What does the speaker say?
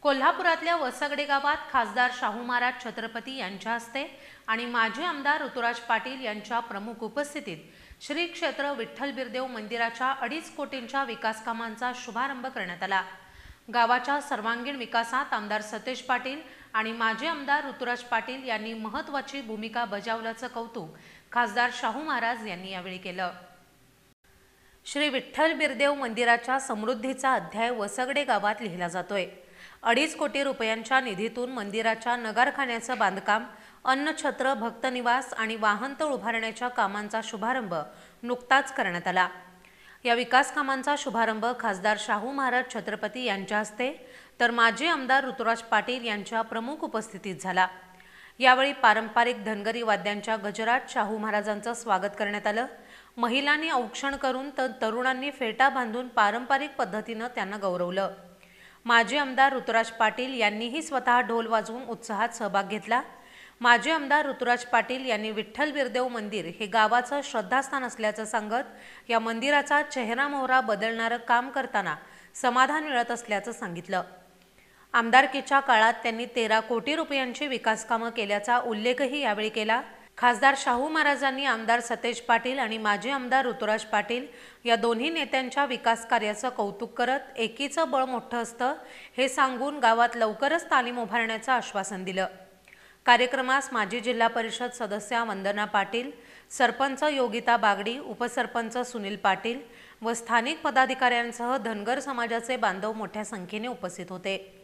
कोल्हापुरातल्या वसगडे गावात खासदार शाहू महाराज छत्रपती यांच्या हस्ते आणि माजी आमदार ऋतुराज पाटील यांच्या प्रमुख उपस्थितीत श्री क्षेत्र विठ्ठल बिरदेव मंदिराच्या 2.5 कोटींच्या विकास कामांचा शुभारंभ करण्यात आला। गावाच्या सर्वांगीण विकासात आमदार सतेज पाटील आणि माजी आमदार ऋतुराज पाटील यांनी महत्त्वाची भूमिका बजावल्याचं कौतुक खासदार शाहू महाराज यांनी यावेळी केलं। श्री विठ्ठल बिरदेव मंदिराच्या समृद्धीचा अध्याय वसगडे गावात लिहिला जातोय। 2.5 कोटी रुपयांच्या निधीतून मंदिराच्या नगारखान्याचं बांधकाम, अन्नछत्र, भक्तनिवास आणि वाहनतळ उभारण्याच्या कामांचा शुभारंभ नुकताच करण्यात आला। या विकास कामांचा शुभारंभ खासदार शाहू महाराज छत्रपती यांच्या हस्ते तर माजी आमदार ऋतुराज पाटील यांच्या प्रमुख उपस्थितीत झाला। यावेळी पारंपरिक धनगरी वाद्यांच्या गजरात शाहू महाराजांचं स्वागत करण्यात आलं। महिलांनी औक्षण करून तर तरुणांनी फेटा बांधून पारंपरिक पद्धतीनं त्यांना गौरवलं। माजी आमदार ऋतुराज पाटील यांनीही स्वतः ढोल वाजवून उत्साहात सहभाग घेतला। माजी आमदार ऋतुराज पाटील यांनी विठ्ठल बिरदेव मंदिर हे गावाचं श्रद्धास्थान असल्याचं सांगत या मंदिराचा चेहरा मोहरा बदलणारं काम करताना समाधान मिळत असल्याचं सांगितलं। आमदारकीच्या काळात त्यांनी 13 कोटी रुपयांची विकास कामं केल्याचा उल्लेखही यावेळी केला। खासदार शाहू महाराजांनी आमदार सतेज पाटील आणि माजी आमदार ऋतुराज पाटील या दोन्ही नेत्यांच्या विकास कार्याचं कौतुक करत एकीचं बळ मोठं असतं हे सांगून गावात लवकरच तालीम उभारण्याचं आश्वासन दिलं। कार्यक्रमास माजी जिल्हा परिषद सदस्या वंदना पाटील, सरपंच योगिता बागडी, उपसरपंच सुनील पाटील व स्थानिक पदाधिकाऱ्यांसह धनगर समाजाचे बांधव मोठ्या संख्येने उपस्थित होते।